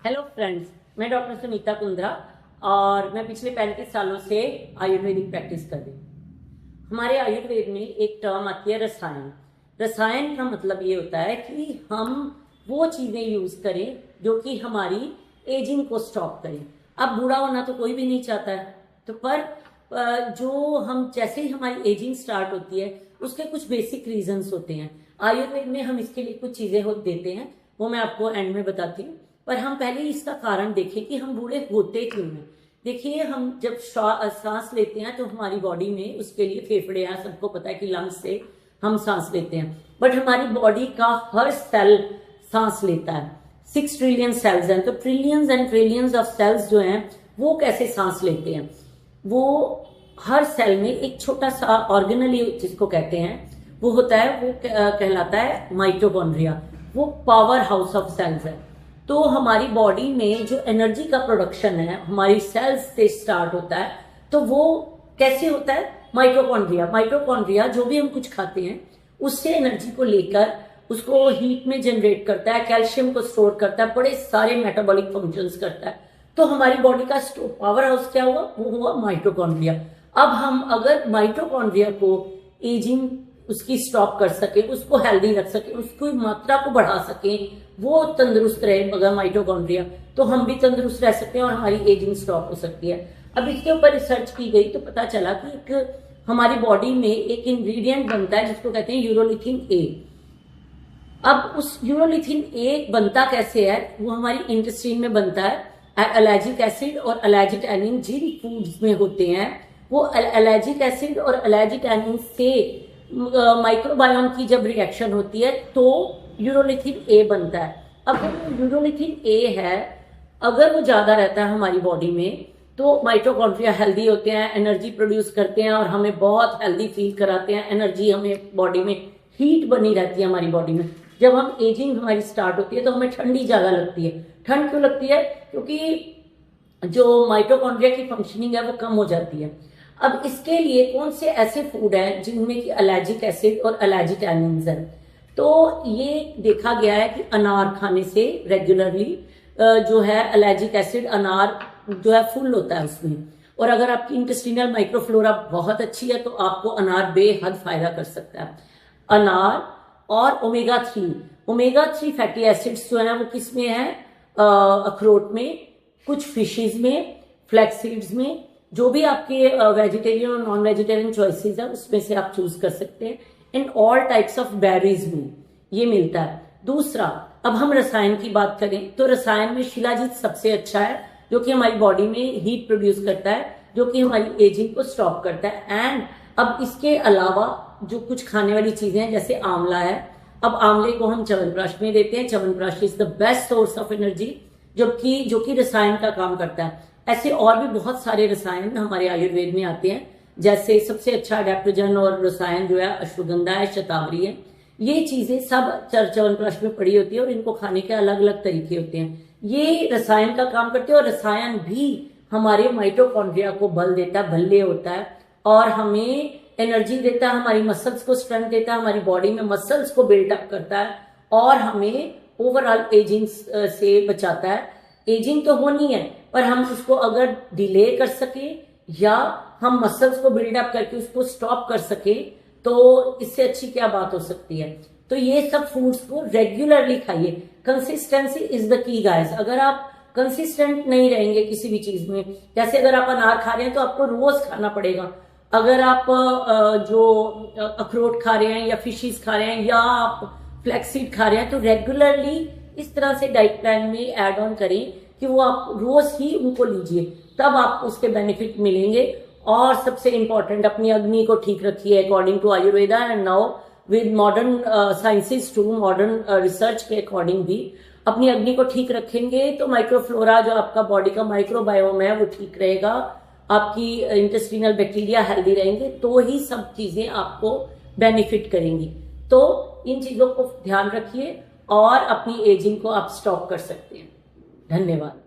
Hello friends, मैं doctor Sunita Kundra और मैं पिछले 35 सालों से आयुर्वेदिक प्रैक्टिस कर रही हूँ। हमारे आयुर्वेद में एक टर्म आती है रसायन। रसायन का मतलब ये होता है कि हम वो चीज़ें यूज़ करें जो कि हमारी एजिंग को स्टॉप करें। अब बूढ़ा होना तो कोई भी नहीं चाहता है, तो पर जो हम जैसे ही हमारी एजिंग स्टार्ट होती है उसके कुछ बेसिक रीजंस होते हैं। आयुर्वेद में हम इसके लिए कुछ चीज़ें देते हैं, वो मैं आपको एंड में बताती हूँ। पर हम पहले इसका कारण देखें कि हम बूढ़े होते क्यों हैं। देखिए, हम जब सांस लेते हैं तो हमारी बॉडी में उसके लिए फेफड़े हैं, सबको पता है कि लंग्स से हम सांस लेते हैं, बट हमारी बॉडी का हर सेल सांस लेता है। 6 ट्रिलियन सेल्स हैं, तो trillions and trillions of cells जो हैं वो कैसे सांस लेते हैं। वो हर सेल में एक छोटा सा ऑर्गेनल जिसको कहते हैं वो होता है, वो कहलाता है माइटोकॉन्ड्रिया। वो पावर हाउस ऑफ सेल्स है। तो हमारी बॉडी में जो एनर्जी का प्रोडक्शन है हमारी सेल्स से स्टार्ट होता है। तो वो कैसे होता है? माइटोकॉन्ड्रिया जो भी हम कुछ खाते हैं उससे एनर्जी को लेकर उसको हीट में जनरेट करता है, कैल्शियम को स्टोर करता है, बड़े सारे मेटाबॉलिक फंक्शंस करता है। तो हमारी बॉडी का पावर हाउस क्या हुआ? वो हुआ माइटोकॉन्ड्रिया। अब हम अगर माइटोकॉन्ड्रिया को एजिंग उसकी स्टॉप कर सके, उसको हेल्दी रख सके, उसकी मात्रा को बढ़ा सके, वो तंदुरुस्त रहे मगर माइटोकॉन्ड्रिया, तो हम भी तंदुरुस्त रह सकते हैं और हमारी एजिंग स्टॉप हो सकती है। अब इसके ऊपर रिसर्च की गई तो पता चला कि एक हमारी बॉडी में एक इंग्रेडिएंट बनता है जिसको कहते हैं यूरोलिथिन ए। अब उस यूरोलिथिन ए बनता कैसे है? वो हमारी इंटेस्टाइन में बनता है। एलर्जिक एसिड और एलर्जिक एनिन जिन फूड्स में होते हैं वो एलर्जिक एसिड और एलर्जिक एनिन से माइक्रोबायोम की जब रिएक्शन होती है तो यूरोलिथिन ए बनता है। अब वो यूरोलिथिन ए है, अगर वो ज्यादा रहता है हमारी बॉडी में तो माइटोकॉन्ड्रिया हेल्दी होते हैं, एनर्जी प्रोड्यूस करते हैं और हमें बहुत हेल्दी फील कराते हैं। एनर्जी हमें बॉडी में, हीट बनी रहती है हमारी बॉडी में। जब हम एजिंग हमारी स्टार्ट होती है तो हमें ठंडी ज्यादा लगती है। ठंड क्यों लगती है? क्योंकि जो माइटोकॉन्ड्रिया की फंक्शनिंग है वो कम हो जाती है। अब इसके लिए कौन से ऐसे फूड हैं जिनमें कि एलर्जिक एसिड और एलर्जिक एनिन्स हैं? तो ये देखा गया है कि अनार खाने से रेगुलरली जो है एलर्जिक एसिड, अनार जो है फुल होता है उसमें। और अगर आपकी इंटेस्टिनल माइक्रोफ्लोरा बहुत अच्छी है तो आपको अनार बेहद फायदा कर सकता है। अनार और ओमेगा 3 फैटी एसिड्स जो है वो किस में है? अखरोट में, कुछ फिशेज में, फ्लैक्स सीड्स में। जो भी आपके वेजिटेरियन और नॉन वेजिटेरियन चॉइसेस है उसमें से आप चूज कर सकते हैं। In all types of berries में ये मिलता है। दूसरा, अब हम रसायन की बात करें तो रसायन में शिलाजीत सबसे अच्छा है जो कि हमारी बॉडी में हीट प्रोड्यूस करता है, जो कि हमारी एजिंग को स्टॉप करता है। एंड अब इसके अलावा जो कुछ खाने वाली चीजें हैं जैसे आंवला है, अब आंवले को हम च्यवनप्राश में देते हैं। Chyawanprash is the best source of energy जो कि रसायन का काम करता है। ऐसे और भी बहुत सारे रसायन हमारे आयुर्वेद में आते हैं, जैसे सबसे अच्छा अडेप्टोजन और रसायन जो है अश्वगंधा है, शतावरी है। ये चीजें सब च्यवनप्राश में पड़ी होती है और इनको खाने के अलग अलग तरीके होते हैं। ये रसायन का काम करते हैं और रसायन भी हमारे माइटोकॉन्ड्रिया को बल देता है, बल्ले होता है और हमें एनर्जी देता है, हमारी मसल्स को स्ट्रेंथ देता है, हमारी बॉडी में मसल्स को बिल्डअप करता है और हमें ओवरऑल एजिंग से बचाता है। एजिंग तो होनी है पर हम उसको अगर डिले कर सके या हम मसल्स को बिल्डअप करके उसको स्टॉप कर सके तो इससे अच्छी क्या बात हो सकती है। तो ये सब फूड्स को रेगुलरली खाइए। Consistency is the key guys. अगर आप कंसिस्टेंट नहीं रहेंगे किसी भी चीज में, जैसे अगर आप अनार खा रहे हैं तो आपको रोज खाना पड़ेगा। अगर आप जो अखरोट खा रहे हैं या फिशेस खा रहे हैं या आप फ्लैक्सीड खा रहे हैं तो रेगुलरली इस तरह से डाइट प्लान में ऐड ऑन करें कि वो आप रोज ही उनको लीजिए, तब आपको उसके बेनिफिट मिलेंगे। और सबसे इंपॉर्टेंट, अपनी अग्नि को ठीक रखिए according to Ayurveda and now with modern sciences too, modern research के अकॉर्डिंग भी अपनी अग्नि को ठीक रखेंगे तो माइक्रोफ्लोरा जो आपका बॉडी का माइक्रोबायोम है वो ठीक रहेगा, आपकी इंटेस्टिनल बैक्टीरिया हेल्दी रहेंगे, तो ही सब चीजें आपको बेनिफिट करेंगी। तो इन चीजों को ध्यान रखिए और अपनी एजिंग को आप स्टॉप कर सकते हैं। धन्यवाद।